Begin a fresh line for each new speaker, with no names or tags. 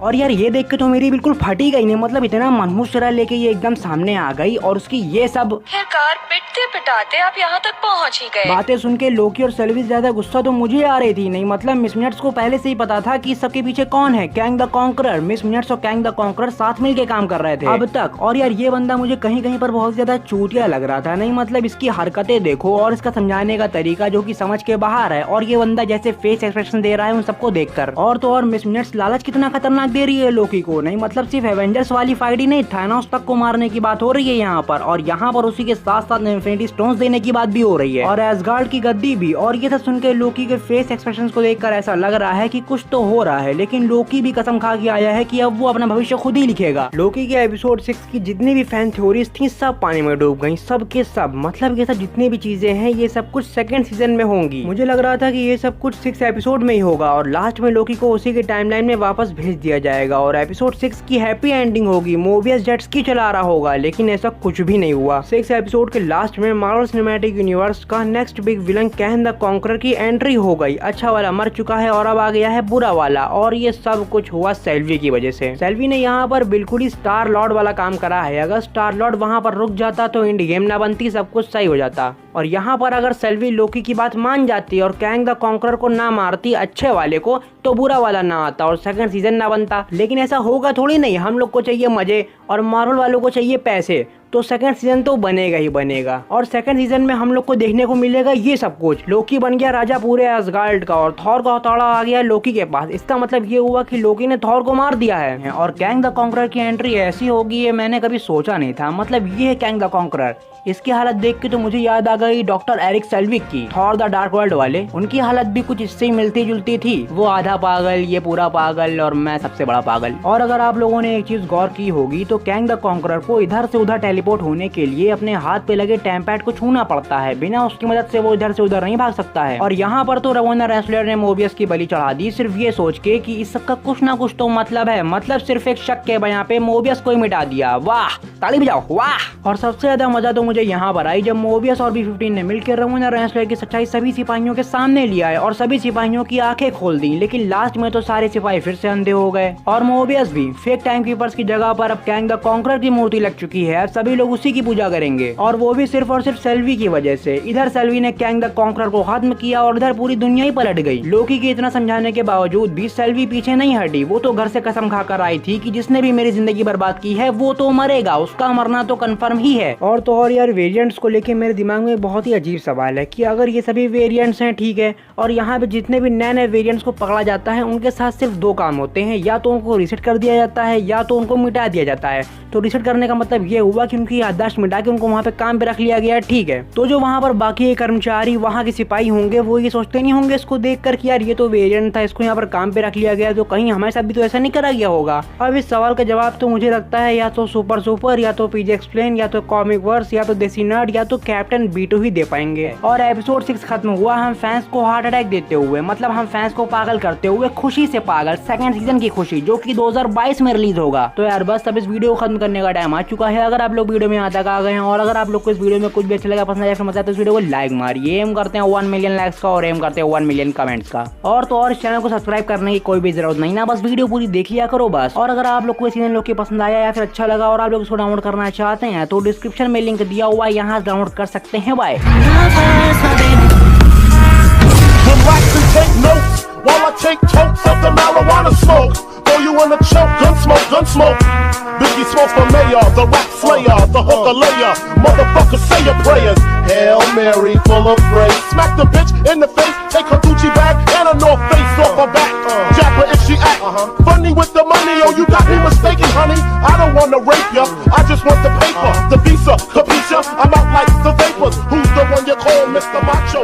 और यार ये देख के तो मेरी बिल्कुल फटी गई नहीं, मतलब इतना मनहूस चेहरा लेके ये एकदम सामने आ गई और उसकी ये सब
कार पिटते पिटाते आप यहाँ तक पहुँच ही गए।
बातें सुन के लोकी और सेल्वी ज्यादा गुस्सा तो मुझे आ रही थी नहीं, मतलब मिस मिनट्स को पहले से ही पता था कि सबके पीछे कौन है, Kang the conqueror. Miss minutes और कैंग द कॉन्करर साथ मिलके काम कर रहे थे अब तक। और यार ये बंदा मुझे कहीं कहीं पर बहुत ज्यादा चूतिया लग रहा था नहीं, मतलब इसकी हरकतें देखो और इसका समझाने का तरीका जो कि समझ के बाहर है। और ये बंदा जैसे फेस एक्सप्रेशन दे रहा है उन सबको देखकर। और तो और मिस मिनट्स लालच कितना खतरनाक दे रही है लोकी को नहीं, मतलब सिर्फ एवेंजर्स वाली फाइट ही नहीं, थानोस तक को मारने की बात हो रही है यहाँ पर। और यहाँ पर उसी के साथ साथ इन्फिनिटी स्टोन्स देने की बात भी हो रही है और एसगार्ड की गद्दी भी। और ये सब सुन के लोकी के फेस एक्सप्रेशंस को देखकर ऐसा लग रहा है कि कुछ तो हो रहा है, लेकिन लोकी भी कसम खा के आया है कि अब वो अपना भविष्य खुद ही लिखेगा। लोकी के एपिसोड 6 की जितनी भी फैन थ्योरीज थी सब पानी में डूब गई, सब के सब। मतलब ये सब जितनी भी चीजें हैं ये सब कुछ सेकंड सीजन में होंगी। मुझे लग रहा था कि ये सब कुछ 6 एपिसोड में ही होगा और लास्ट में लोकी को उसी के टाइमलाइन में वापस भेज दिया जाएगा और एपिसोड 6 की हैप्पी एंडिंग होगी, मोबियस जेट्स की चला रहा होगा। लेकिन ऐसा कुछ भी नहीं हुआ। 6 एपिसोड के लास्ट में मार्वल सिनेमैटिक यूनिवर्स का next big villain Kang the conqueror की एंट्री हो गई। अच्छा वाला मर चुका है और अब आ गया है बुरा वाला, और ये सब कुछ हुआ सेल्वी की वजह से। सेल्वी ने यहाँ पर बिल्कुल ही स्टार लॉर्ड वाला काम करा है। अगर स्टार लॉर्ड वहाँ पर रुक जाता तो इंड गेम ना बनती, सब कुछ सही हो जाता। और यहाँ पर अगर सेल्वी लोकी की बात मान जाती और कैंग द कॉन्करर को ना मारती अच्छे वाले को, तो बुरा वाला ना आता और सेकंड सीजन ना बनता। लेकिन ऐसा होगा थोड़ी नहीं, हम लोग को चाहिए मजे और मार्वल वालों को चाहिए पैसे, तो सेकंड सीजन तो बनेगा ही बनेगा। और सेकंड सीजन में हम लोग को देखने को मिलेगा ये सब कुछ। लोकी बन गया राजा पूरे एसगार्ड का और थॉर का हथौड़ा आ गया लोकी के पास। इसका मतलब ये हुआ कि लोकी ने थॉर को मार दिया है। और कैंग द कॉन्करर की एंट्री ऐसी होगी ये मैंने कभी सोचा नहीं था। मतलब ये है कैंग द कॉन्करर। इसकी हालत देख के तो मुझे याद आ गई डॉक्टर एरिक सेल्विक की, थॉर द डार्क वर्ल्ड वाले। उनकी हालत भी कुछ इससे मिलती जुलती थी, वो आधा पागल ये पूरा पागल और मैं सबसे बड़ा पागल। और अगर आप लोगों ने एक चीज गौर की होगी तो कैंग द कॉन्करर को इधर से उधर टेलीपोर्ट होने के लिए अपने हाथ पे लगे टैंपैड को छूना पड़ता है, बिना उसकी मदद से वो इधर से उधर नहीं भाग सकता है। और यहाँ पर तो रवोना रेंसलर ने मोबियस की बलि चढ़ा दी, सिर्फ ये सोच के कि इस सब का कुछ ना कुछ तो मतलब है। मतलब सिर्फ एक शक के बयां पे मोबियस को ही मिटा दिया। वाह, ताली बजाओ वाह। और सबसे ज्यादा मजा तो मुझे यहाँ पर आई जब मोबियस और B-15 ने मिलकर रवोना रेंसलर की सच्चाई सभी सिपाहियों के सामने लिया है और सभी सिपाहियों की आंखें खोल दी। लेकिन लास्ट में तो सारे सिपाही फिर से अंधे हो गए और मोबियस भी। फेक टाइम कीपर्स की जगह पर अब कैंग द कॉन्करर की मूर्ति लग चुकी है, अब सभी लोग उसी की पूजा करेंगे और वो भी सिर्फ और सिर्फ सेल्वी की वजह से। इधर सेल्वी ने कैंग द कॉन्करर को खत्म किया और इधर पूरी दुनिया ही पलट गई। लोकी के इतना समझाने के बावजूद भी सेल्वी पीछे नहीं हटी। वो तो घर से कसम खाकर आई थी कि जिसने भी मेरी जिंदगी बर्बाद की है वो तो मरेगा, उसका मरना तो कंफर्म ही है। और तो और यार वेरिएंट्स को लेके मेरे दिमाग में बहुत ही अजीब सवाल है कि अगर ये सभी वेरिएंट्स हैं ठीक है, और यहाँ पे जितने भी नए नए वेरिएंट्स को पकड़ा जाता है उनके साथ सिर्फ 2 काम होते हैं, या तो उनको रिसेट कर दिया जाता है या तो उनको मिटा दिया जाता है। तो रिसेट करने का मतलब ये हुआ कि उनकी याददाश्त मिटा के उनको वहाँ पे काम पे रख लिया गया, ठीक है। तो जो वहाँ पर बाकी कर्मचारी वहाँ के सिपाही होंगे वो ये सोचते नहीं होंगे इसको देखकर कि यार ये तो वेरिएंट था, इसको यहाँ पर काम पे रख लिया गया, तो कहीं हमारे साथ भी तो ऐसा नहीं करा गया होगा। अब इस सवाल का जवाब तो मुझे लगता है या तो सुपर या तो पीजे एक्सप्लेन या तो कॉमिक वर्स या तो देसी नर्ड या तो कैप्टन बीटू ही दे पाएंगे। और एपिसोड 6 खत्म हुआ हम फैंस को हार्ट अटैक देते हुए, मतलब हम फैंस को पागल करते हुए, खुशी से पागल, सेकंड सीजन की खुशी जो कि 2022 में रिलीज होगा। तो यार बस अब इस वीडियो को खत्म करने का टाइम आ चुका है। अगर आप लोग वीडियो में यहाँ तक आ गए हैं और अगर आप लोग को इस वीडियो में कुछ भी अच्छा लगा, पसंद आया, मजा तो इस वीडियो को लाइक मारिए। एम करते हैं 1 मिलियन लाइक्स का और एम करते हैं 1 मिलियन कमेंट्स का। और तो और इस चैनल को सब्सक्राइब करने की कोई भी जरूरत नहीं ना, बस वीडियो पूरी देख लिया करो बस। और अगर आप लोग को सीजन लोग के पसंद आया या फिर अच्छा लगा और आप लोग इसको डाउनलोड करना चाहते हैं तो डिस्क्रिप्शन में लिंक दिया हुआ है, यहाँ डाउनलोड कर सकते हैं। Bye.
While I take totes of the marijuana smoke, throw you in the choke, gun smoke. Biggie Smalls for mayor, the rap slayer, the hooker layer. Motherfucker, say your prayers. Hail Mary, full of grace. Smack the bitch in the face, take her Gucci bag and a North Face off her back. Jab her if she act funny with the money. Oh, you got me mistaken, honey. I don't wanna rape ya, I just want the paper, the visa, capisha. I'm out like the vapors. Who's the one you call Mr. Macho?